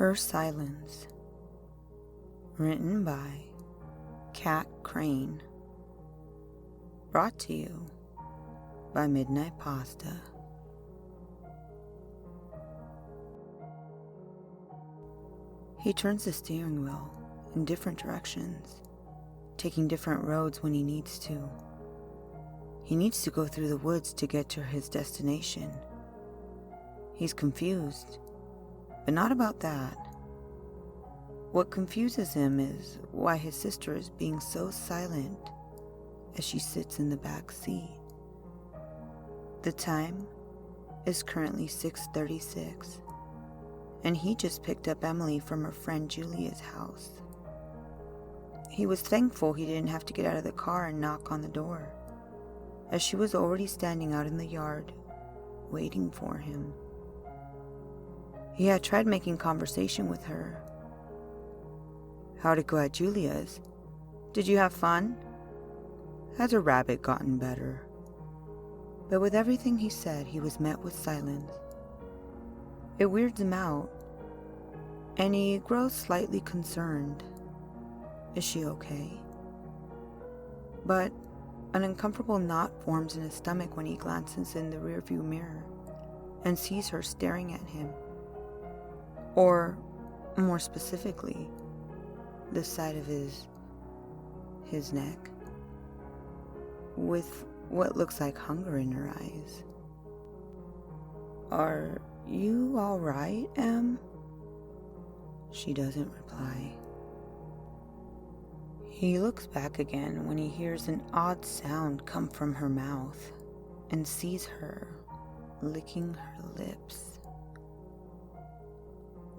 Her Silence. Written by Crain. Brought to you by Midnight Pasta. He turns the steering wheel in different directions, taking different roads when he needs to. He needs to go through the woods to get to his destination. He's confused, but not about that. What confuses him is why his sister is being so silent as she sits in the back seat. The time is currently 6:36, and he just picked up Emily from her friend Julia's house. He was thankful he didn't have to get out of the car and knock on the door, as she was already standing out in the yard, waiting for him. He had tried making conversation with her. "How'd it go at Julia's? Did you have fun? Has a rabbit gotten better?" But with everything he said, he was met with silence. It weirds him out, and he grows slightly concerned. Is she okay? But an uncomfortable knot forms in his stomach when he glances in the rearview mirror and sees her staring at him. Or, more specifically, the side of his neck, with what looks like hunger in her eyes. "Are you all right, Em?" She doesn't reply. He looks back again when he hears an odd sound come from her mouth and sees her licking her lips.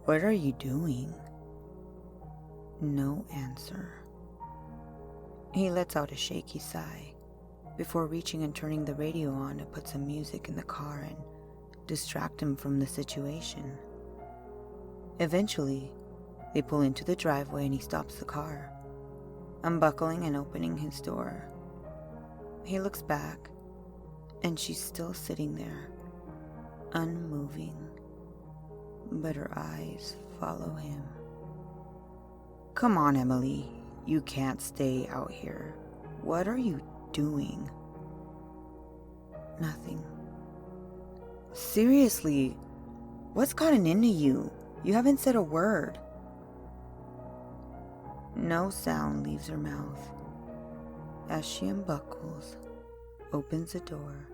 "What are you doing?" No answer. He lets out a shaky sigh before reaching and turning the radio on to put some music in the car and distract him from the situation. Eventually, they pull into the driveway and he stops the car, unbuckling and opening his door. He looks back, and she's still sitting there, unmoving, but her eyes follow him. "Come on, Emily, you can't stay out here. What are you doing?" "Nothing." "Seriously, what's gotten into you? You haven't said a word." No sound leaves her mouth as she unbuckles, opens the door,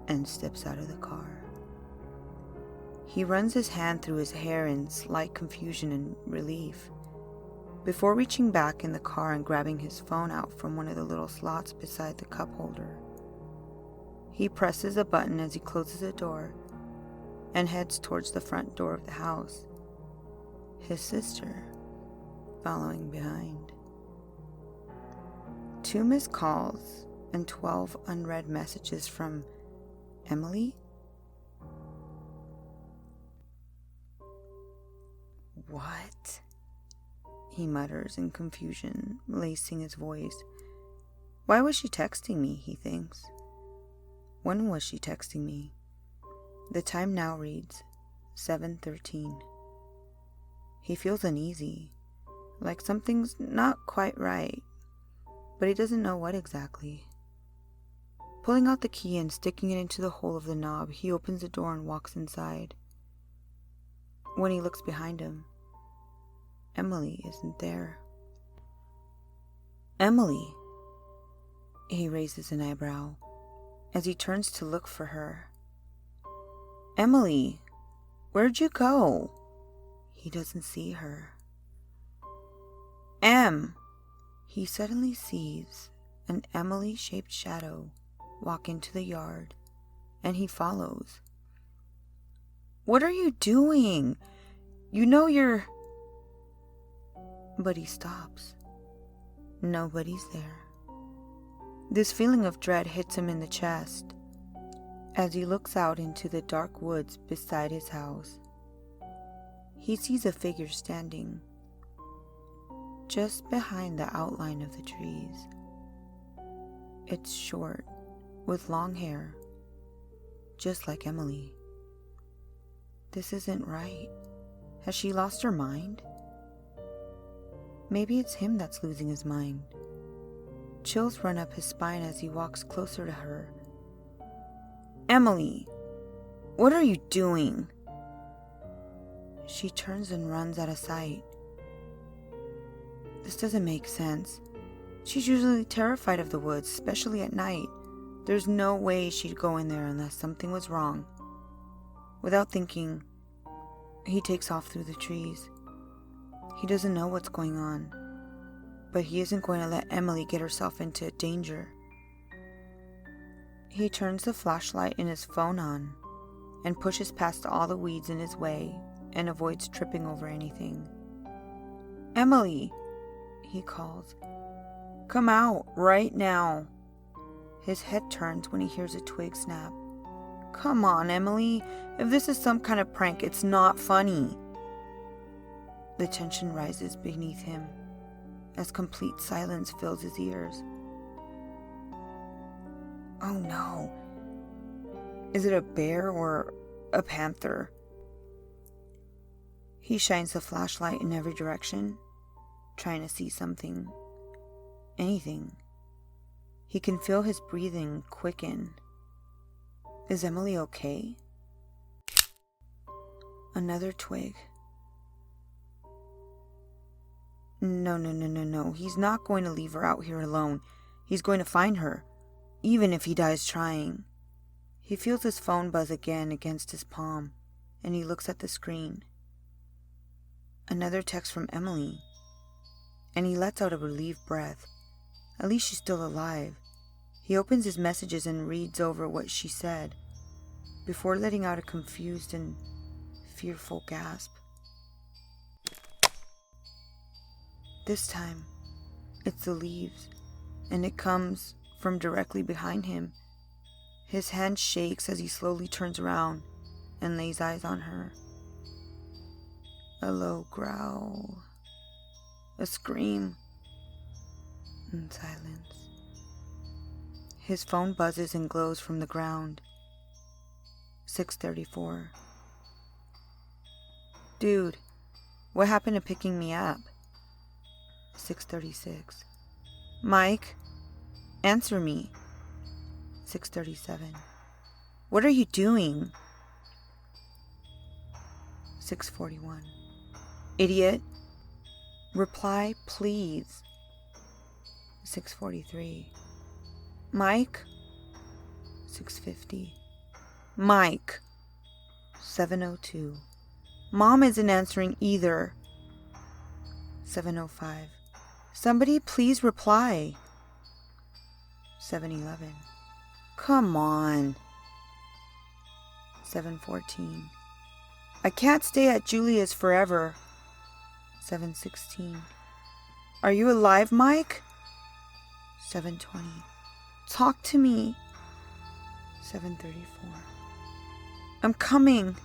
and steps out of the car. He runs his hand through his hair in slight confusion and relief, before reaching back in the car and grabbing his phone out from one of the little slots beside the cup holder. He presses a button as he closes the door and heads towards the front door of the house, his sister following behind. 2 missed calls and 12 unread messages from Emily? "What?" he mutters in confusion, lacing his voice. Why was she texting me, he thinks. When was she texting me? The time now reads 7:13. He feels uneasy, like something's not quite right, but he doesn't know what exactly. Pulling out the key and sticking it into the hole of the knob, he opens the door and walks inside. When he looks behind him, Emily isn't there. "Emily!" He raises an eyebrow as he turns to look for her. "Emily, where'd you go?" He doesn't see her. "Em!" He suddenly sees an Emily-shaped shadow walk into the yard, and he follows. "What are you doing? You know you're..." But he stops. Nobody's there. This feeling of dread hits him in the chest as he looks out into the dark woods beside his house. He sees a figure standing just behind the outline of the trees. It's short, with long hair, just like Emily. This isn't right. Has she lost her mind? Maybe it's him that's losing his mind. Chills run up his spine as he walks closer to her. Emily, what are you doing? She turns and runs out of sight. This doesn't make sense. She's usually terrified of the woods, especially at night. There's no way she'd go in there unless something was wrong. Without thinking, he takes off through the trees. He doesn't know what's going on, but he isn't going to let Emily get herself into danger. He turns the flashlight in his phone on and pushes past all the weeds in his way and avoids tripping over anything. Emily, he calls. Come out right now. His head turns when he hears a twig snap. Come on, Emily. If this is some kind of prank, it's not funny. The tension rises beneath him as complete silence fills his ears. Oh no. Is it a bear or a panther? He shines the flashlight in every direction, trying to see something. Anything. He can feel his breathing quicken. Is Emily okay? Another twig. No. He's not going to leave her out here alone. He's going to find her, even if he dies trying. He feels his phone buzz again against his palm, and he looks at the screen. Another text from Emily, and he lets out a relieved breath. At least she's still alive. He opens his messages and reads over what she said, before letting out a confused and fearful gasp. This time, it's the leaves, and it comes from directly behind him. His hand shakes as he slowly turns around and lays eyes on her. A low growl, a scream, and silence. His phone buzzes and glows from the ground. 6:34. Dude, what happened to picking me up? 6:36. Mike, answer me. 6:37. What are you doing? 6:41. Idiot. Reply, please. 6:43. Mike? 6:50. Mike. 7:02. Mom isn't answering either. 7:05. Somebody please reply. 7:11. Come on. 7:14. I can't stay at Julia's forever. 7:16. Are you alive, Mike? 7:20. Talk to me. 7:34. I'm coming.